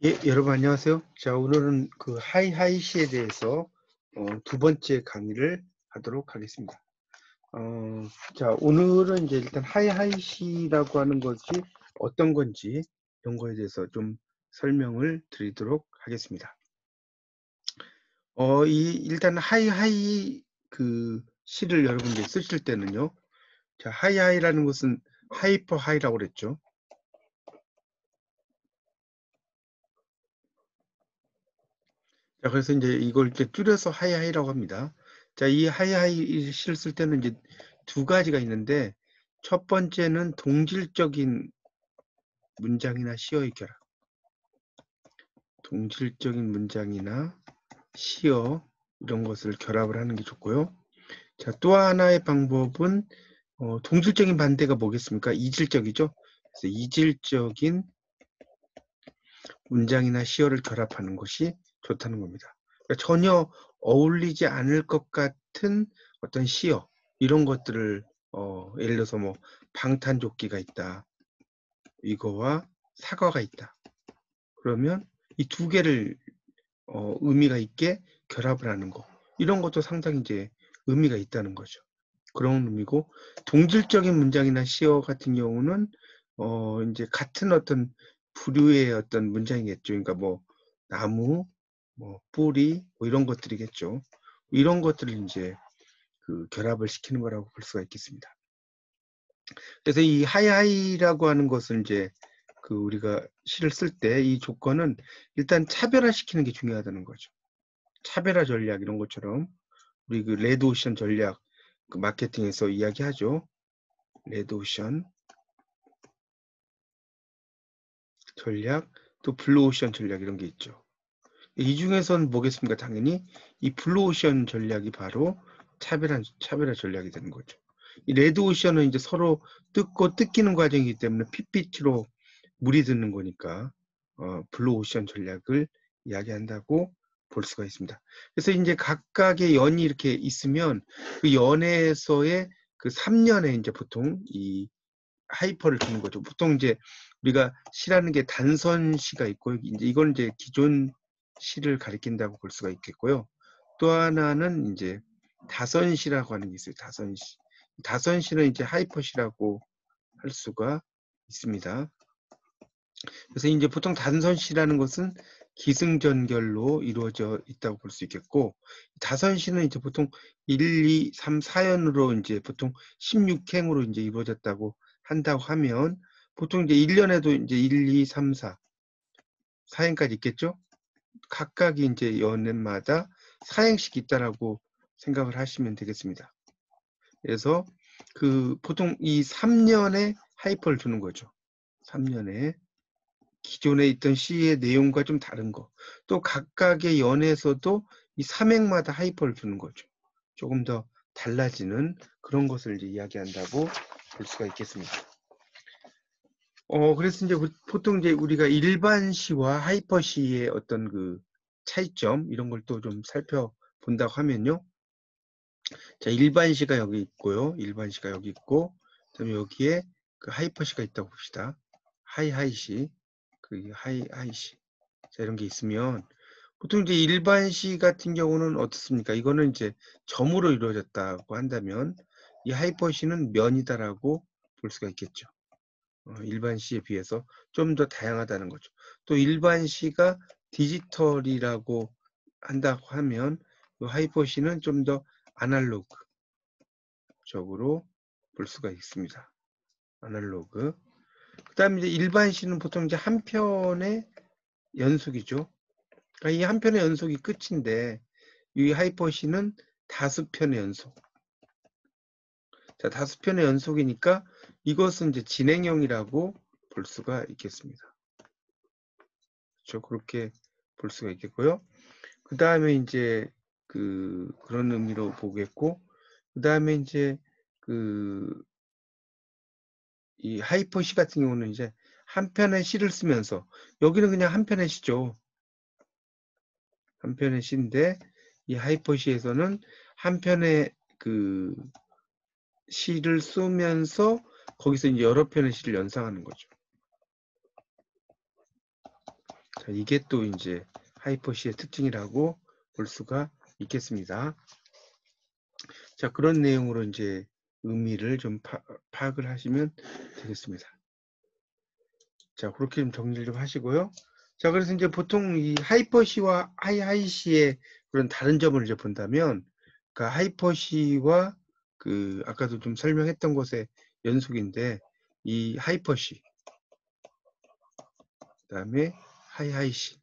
예, 여러분 안녕하세요. 자, 오늘은 그 하이하이시에 대해서 두 번째 강의를 하도록 하겠습니다. 어, 자, 오늘은 이제 일단 하이하이시라고 하는 것이 어떤 건지 이런 거에 대해서 좀 설명을 드리도록 하겠습니다. 일단 하이하이 그 시를 여러분들 쓰실 때는요. 자, 하이하이라는 것은 하이퍼 하이라고 그랬죠. 자, 그래서 이제 이걸 이렇게 줄여서 하이하이라고 합니다. 자, 이 하이하이 시를 쓸 때는 이제 두 가지가 있는데, 첫 번째는 동질적인 문장이나 시어의 결합. 동질적인 문장이나 시어, 이런 것을 결합을 하는 게 좋고요. 자, 또 하나의 방법은, 동질적인 반대가 뭐겠습니까? 이질적이죠? 그래서 이질적인 문장이나 시어를 결합하는 것이 좋다는 겁니다. 그러니까 전혀 어울리지 않을 것 같은 어떤 시어 이런 것들을 예를 들어서 뭐 방탄조끼가 있다. 이거와 사과가 있다. 그러면 이 두 개를 의미가 있게 결합을 하는 거. 이런 것도 상당히 이제 의미가 있다는 거죠. 그런 의미고 동질적인 문장이나 시어 같은 경우는 이제 같은 어떤 부류의 어떤 문장이겠죠. 그러니까 뭐 나무, 뭐 뿌리, 뭐 이런 것들이겠죠. 이런 것들을 이제 그 결합을 시키는 거라고 볼 수가 있겠습니다. 그래서 이 하이하이라고 하는 것을 이제 그 우리가 시를 쓸 때 이 조건은 일단 차별화시키는 게 중요하다는 거죠. 차별화 전략 이런 것처럼 우리 그 레드오션 전략 그 마케팅에서 이야기하죠. 레드오션 전략, 또 블루오션 전략 이런 게 있죠. 이 중에서는 뭐겠습니까? 당연히 이 블루오션 전략이 바로 차별화 전략이 되는 거죠. 이 레드오션은 이제 서로 뜯고 뜯기는 과정이기 때문에 핏빛으로 물이 드는 거니까 블루오션 전략을 이야기한다고 볼 수가 있습니다. 그래서 이제 각각의 연이 이렇게 있으면 그 연에서의 그 3년에 이제 보통 이 하이퍼를 두는 거죠. 보통 이제 우리가 시라는 게 단선시가 있고 이제 이건 이제 기존 시를 가리킨다고 볼 수가 있겠고요. 또 하나는 이제 다선시라고 하는 게 있어요. 다선시. 다선시는 이제 하이퍼시라고 할 수가 있습니다. 그래서 이제 보통 단선시라는 것은 기승전결로 이루어져 있다고 볼 수 있겠고, 다선시는 이제 보통 1, 2, 3, 4연으로 이제 보통 16행으로 이제 이루어졌다고 한다고 하면, 보통 이제 1년에도 이제 1, 2, 3, 4, 4행까지 있겠죠? 각각이 이제 연마다 4행씩 있다라고 생각을 하시면 되겠습니다. 그래서 그 보통 이 3년에 하이퍼를 주는 거죠. 3년에. 기존에 있던 시의 내용과 좀 다른 거. 또 각각의 연에서도 이 3행마다 하이퍼를 주는 거죠. 조금 더 달라지는 그런 것을 이제 이야기한다고 볼 수가 있겠습니다. 그래서 이제 보통 이제 우리가 일반 시와 하이퍼 시의 어떤 그 차이점 이런 걸 또 좀 살펴본다고 하면요. 자, 일반 시가 여기 있고요. 일반 시가 여기 있고, 그다음에 여기에 그 하이퍼 시가 있다고 봅시다. 하이하이 시, 그 하이하이 시. 자, 이런 게 있으면 보통 이제 일반 시 같은 경우는 어떻습니까? 이거는 이제 점으로 이루어졌다고 한다면 이 하이퍼 시는 면이다라고 볼 수가 있겠죠. 일반 시에 비해서 좀 더 다양하다는 거죠. 또 일반 시가 디지털이라고 한다고 하면 이 하이퍼 시는 좀 더 아날로그적으로 볼 수가 있습니다. 아날로그. 그다음에 이제 일반 시는 보통 이제 한 편의 연속이죠. 그러니까 이 한 편의 연속이 끝인데 이 하이퍼시는 다수 편의 연속. 자, 다수 편의 연속이니까 이것은 이제 진행형이라고 볼 수가 있겠습니다. 그렇죠? 그렇게 볼 수가 있겠고요. 그 다음에 이제 그런 의미로 보겠고, 그 다음에 이제 이 하이퍼시 같은 경우는 이제 한 편의 시를 쓰면서 여기는 그냥 한 편의 시죠. 한 편의 시인데 이 하이퍼시에서는 한 편의 그 시를 쓰면서 거기서 이제 여러 편의 시를 연상하는 거죠. 자, 이게 또 이제 하이퍼시의 특징이라고 볼 수가 있겠습니다. 자, 그런 내용으로 이제 의미를 좀 파악을 하시면 되겠습니다. 자, 그렇게 좀 정리를 좀 하시고요. 자, 그래서 이제 보통 이 하이퍼시와 하이시의 그런 다른 점을 이제 본다면, 그러니까 하이퍼시와 그 아까도 좀 설명했던 것의 연속인데, 이 하이퍼시, 그다음에 하이시,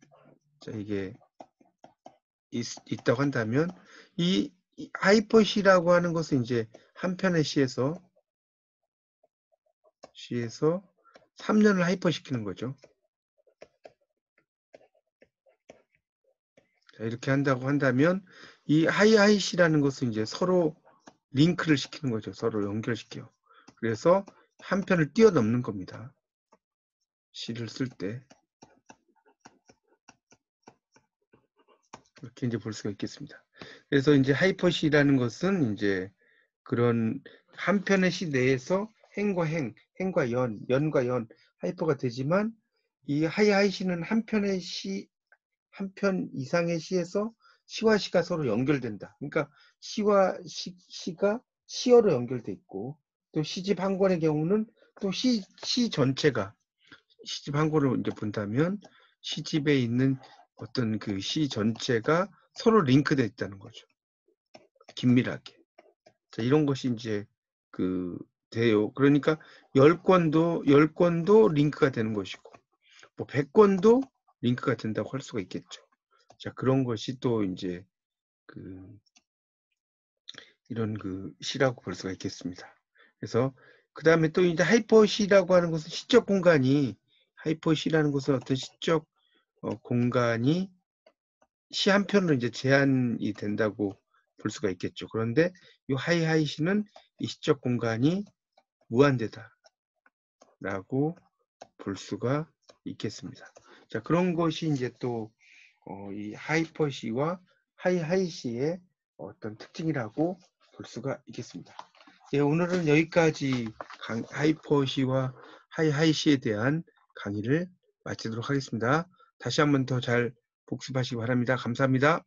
자, 이게 있다고 한다면, 이 하이퍼시라고 하는 것은 이제 한편의 시에서 3년을 하이퍼시키는 거죠. 자, 이렇게 한다고 한다면 이 하이시라는 것은 이제 서로 링크를 시키는 거죠. 서로 연결시켜. 그래서 한 편을 뛰어넘는 겁니다. 시를 쓸 때. 이렇게 이제 볼 수가 있겠습니다. 그래서 이제 하이퍼시라는 것은 이제 그런 한 편의 시 내에서 행과 행, 행과 연, 연과 연, 하이퍼가 되지만 이 하이시는 한 편의 시, 한 편 이상의 시에서 시와 시가 서로 연결된다. 그러니까 시와 시가 시어로 연결돼 있고 또 시집 한 권의 경우는 또 시 전체가 시집 한 권을 이제 본다면 시집에 있는 어떤 그 시 전체가 서로 링크되어 있다는 거죠. 긴밀하게. 자, 이런 것이 이제 그 돼요. 그러니까 10권도 링크가 되는 것이고 뭐 100권도 링크가 된다고 할 수가 있겠죠. 자, 그런 것이 또 이제 이런 그 시라고 볼 수가 있겠습니다. 그래서 그 다음에 또 이제 하이퍼시라고 하는 것은 시적 공간이 하이퍼시라는 것은 어떤 시적 공간이 시 한 편으로 이제 제한이 된다고 볼 수가 있겠죠. 그런데 이 하이시는 이 시적 공간이 무한대다라고 볼 수가 있겠습니다. 자, 그런 것이 이제 또 이 하이퍼시와 하이시의 어떤 특징이라고 볼 수가 있겠습니다. 예, 오늘은 여기까지 하이퍼시와 하이시에 대한 강의를 마치도록 하겠습니다. 다시 한번 더 잘 복습하시기 바랍니다. 감사합니다.